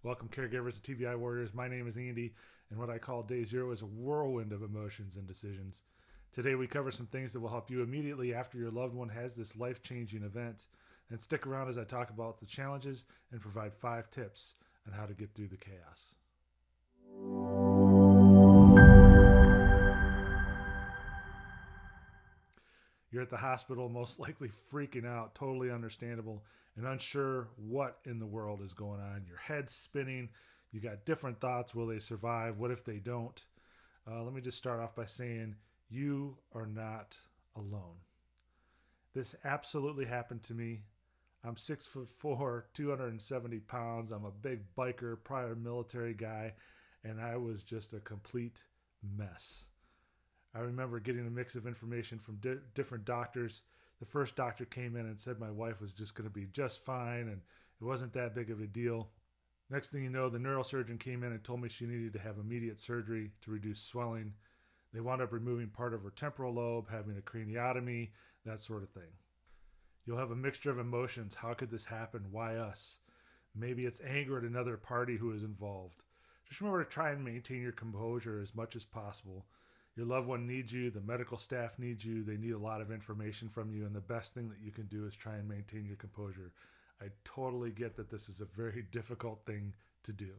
Welcome, caregivers and TBI warriors. My name is Andy, and what I call Day Zero is a whirlwind of emotions and decisions. Today, we cover some things that will help you immediately after your loved one has this life changing event. And stick around as I talk about the challenges and provide 5 tips on how to get through the chaos. You're at the hospital, most likely freaking out, totally understandable, and unsure what in the world is going on. Your head's spinning. You got different thoughts. Will they survive? What if they don't? Let me just start off by saying you are not alone. This absolutely happened to me. I'm 6'4", 270 pounds. I'm a big biker, prior military guy, and I was just a complete mess. I remember getting a mix of information from different doctors. The first doctor came in and said my wife was just going to be just fine and it wasn't that big of a deal. Next thing you know, the neurosurgeon came in and told me she needed to have immediate surgery to reduce swelling. They wound up removing part of her temporal lobe, having a craniotomy, that sort of thing. You'll have a mixture of emotions. How could this happen? Why us? Maybe it's anger at another party who is involved. Just remember to try and maintain your composure as much as possible. Your loved one needs you. The medical staff needs you. They need a lot of information from you. And the best thing that you can do is try and maintain your composure. I totally get that this is a very difficult thing to do.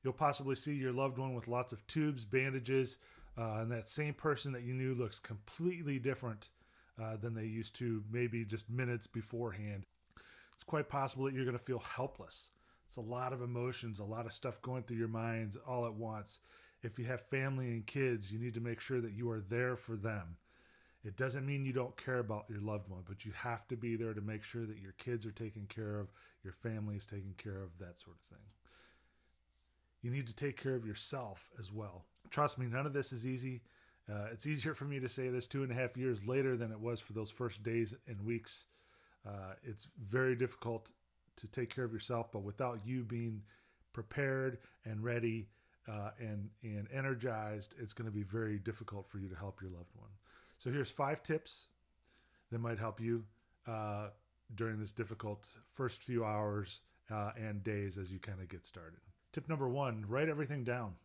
You'll possibly see your loved one with lots of tubes, bandages, and that same person that you knew looks completely different than they used to maybe just minutes beforehand. It's quite possible that you're going to feel helpless. It's a lot of emotions, a lot of stuff going through your minds all at once. If you have family and kids, you need to make sure that you are there for them. It doesn't mean you don't care about your loved one, but you have to be there to make sure that your kids are taken care of, your family is taken care of, that sort of thing. You need to take care of yourself as well. Trust me, none of this is easy. It's easier for me to say this 2.5 years later than it was for those first days and weeks. It's very difficult to take care of yourself, but without you being prepared and ready and energized, it's going to be very difficult for you to help your loved one. So here's 5 tips that might help you during this difficult first few hours and days as you kind of get started. Tip number 1, write everything down.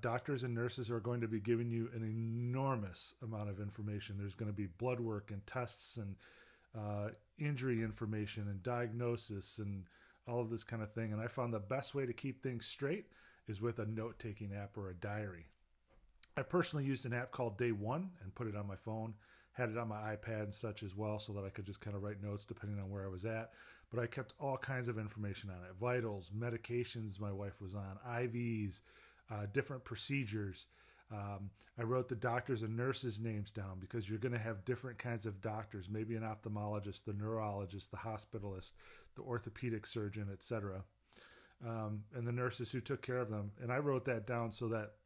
Doctors and nurses are going to be giving you an enormous amount of information. There's going to be blood work and tests and injury information and diagnosis and all of this kind of thing. And I found the best way to keep things straight is with a note-taking app or a diary. I personally used an app called Day One and put it on my phone, had it on my iPad and such as well so that I could just kind of write notes depending on where I was at. But I kept all kinds of information on it. Vitals, medications my wife was on, IVs, different procedures. I wrote the doctors and nurses' names down because you're going to have different kinds of doctors, maybe an ophthalmologist, the neurologist, the hospitalist, the orthopedic surgeon, etc. And the nurses who took care of them. And I wrote that down so that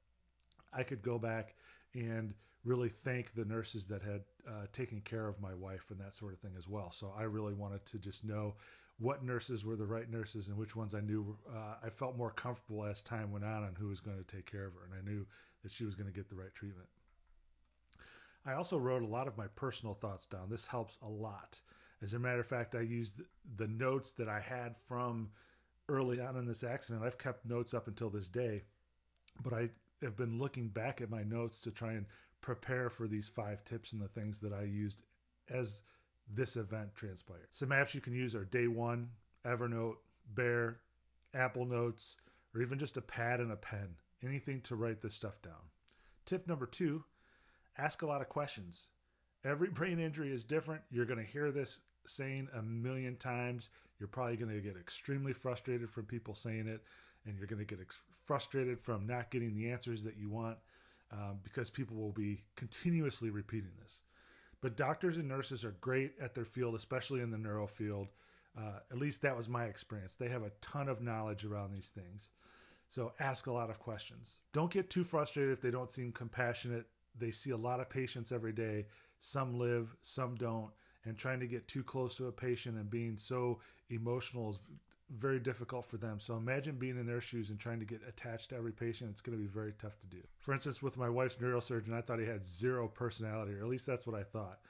I could go back and really thank the nurses that had taken care of my wife and that sort of thing as well. So I really wanted to just know what nurses were the right nurses and which ones I knew I felt more comfortable as time went on who was going to take care of her. And I knew that she was going to get the right treatment. I also wrote a lot of my personal thoughts down. This helps a lot. As a matter of fact, I used the notes that I had from early on in this accident. I've kept notes up until this day, but I have been looking back at my notes to try and prepare for these 5 tips and the things that I used as this event transpired. Some apps you can use are Day One, Evernote, Bear, Apple Notes, or even just a pad and a pen. Anything to write this stuff down. Tip number 2, ask a lot of questions. Every brain injury is different. You're going to hear this saying a million times. You're probably going to get extremely frustrated from people saying it, and you're going to get frustrated from not getting the answers that you want because people will be continuously repeating this. But doctors and nurses are great at their field, especially in the neuro field. At least that was my experience. They have a ton of knowledge around these things. So ask a lot of questions. Don't get too frustrated if they don't seem compassionate. They see a lot of patients every day. Some live, some don't. And trying to get too close to a patient and being so emotional is very difficult for them. So imagine being in their shoes and trying to get attached to every patient. It's going to be very tough to do. For instance, with my wife's neurosurgeon, I thought he had 0 personality, or at least that's what I thought.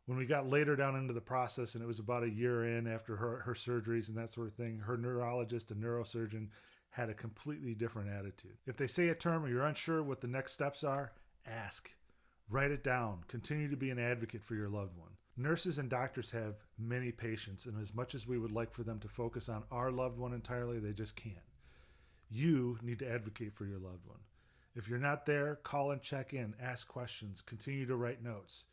When we got later down into the process, and it was about a year in after her surgeries and that sort of thing, her neurologist and neurosurgeon had a completely different attitude. If they say a term or you're unsure what the next steps are, ask. Write it down. Continue to be an advocate for your loved one. Nurses and doctors have many patients, and as much as we would like for them to focus on our loved one entirely, they just can't. You need to advocate for your loved one. If you're not there, call and check in, ask questions, continue to write notes.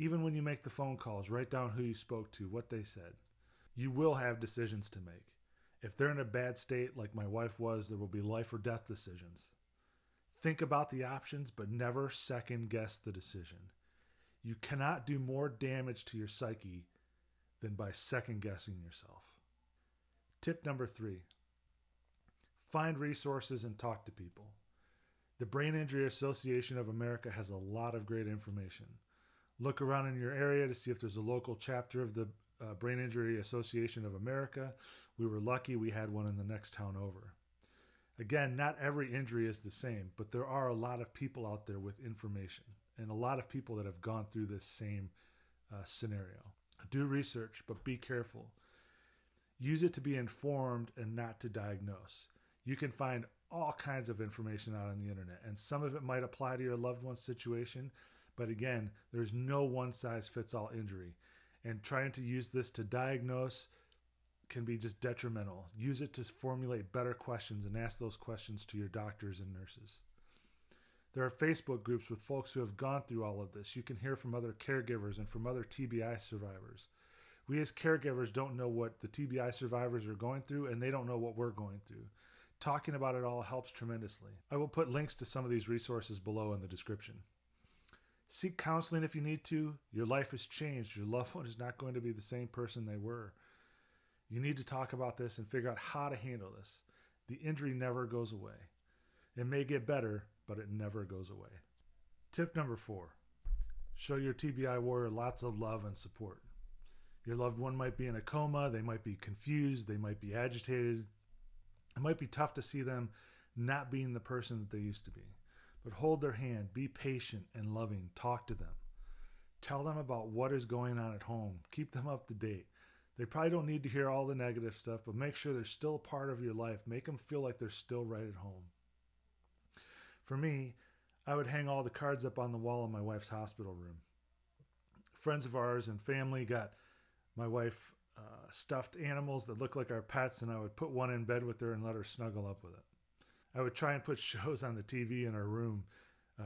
Even when you make the phone calls, write down who you spoke to, what they said. You will have decisions to make. If they're in a bad state, like my wife was, there will be life or death decisions. Think about the options, but never second guess the decision. You cannot do more damage to your psyche than by second guessing yourself. Tip number 3, find resources and talk to people. The Brain Injury Association of America has a lot of great information. Look around in your area to see if there's a local chapter of the Brain Injury Association of America. We were lucky we had one in the next town over. Again, not every injury is the same, but there are a lot of people out there with information and a lot of people that have gone through this same scenario. Do research, but be careful. Use it to be informed and not to diagnose. You can find all kinds of information out on the internet, and some of it might apply to your loved one's situation, but again, there's no one-size-fits-all injury. And trying to use this to diagnose can be just detrimental. Use it to formulate better questions and ask those questions to your doctors and nurses. There are Facebook groups with folks who have gone through all of this. You can hear from other caregivers and from other TBI survivors. We as caregivers don't know what the TBI survivors are going through, and they don't know what we're going through. Talking about it all helps tremendously. I will put links to some of these resources below in the description. Seek counseling if you need to. Your life has changed. Your loved one is not going to be the same person they were. You need to talk about this and figure out how to handle this. The injury never goes away. It may get better, but it never goes away. Tip number 4, show your TBI warrior lots of love and support. Your loved one might be in a coma. They might be confused. They might be agitated. It might be tough to see them not being the person that they used to be. But hold their hand, be patient and loving, talk to them. Tell them about what is going on at home. Keep them up to date. They probably don't need to hear all the negative stuff, but make sure they're still a part of your life. Make them feel like they're still right at home. For me, I would hang all the cards up on the wall in my wife's hospital room. Friends of ours and family got my wife stuffed animals that look like our pets, and I would put one in bed with her and let her snuggle up with it. I would try and put shows on the TV in our room,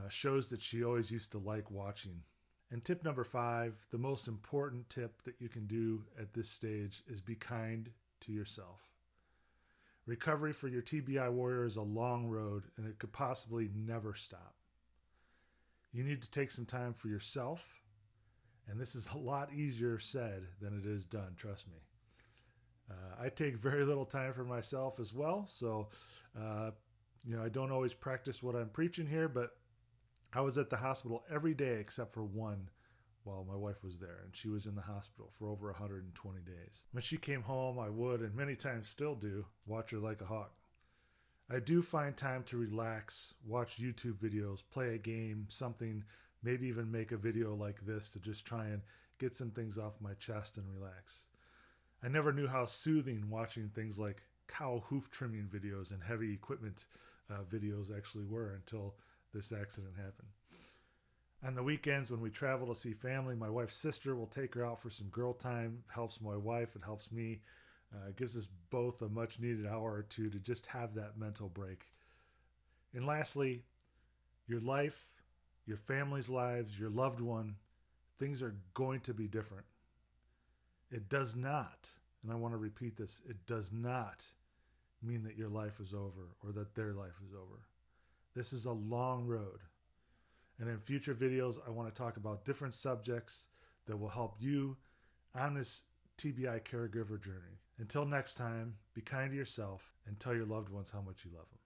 shows that she always used to like watching. And tip number 5, the most important tip that you can do at this stage is be kind to yourself. Recovery for your TBI warrior is a long road, and it could possibly never stop. You need to take some time for yourself, and this is a lot easier said than it is done, trust me. I take very little time for myself as well, so I don't always practice what I'm preaching here, but I was at the hospital every day except for one while my wife was there, and she was in the hospital for over 120 days. When she came home, I would, and many times still do, watch her like a hawk. I do find time to relax, watch YouTube videos, play a game, something, maybe even make a video like this to just try and get some things off my chest and relax. I never knew how soothing watching things like cow hoof trimming videos and heavy equipment videos actually were until this accident happened. On the weekends when we travel to see family, my wife's sister will take her out for some girl time. It helps my wife, it helps me. It gives us both a much needed hour or two to just have that mental break. And lastly, your life, your family's lives, your loved one, things are going to be different. It does not, and I want to repeat this, it does not mean that your life is over or that their life is over. This is a long road. And in future videos, I want to talk about different subjects that will help you on this TBI caregiver journey. Until next time, be kind to yourself and tell your loved ones how much you love them.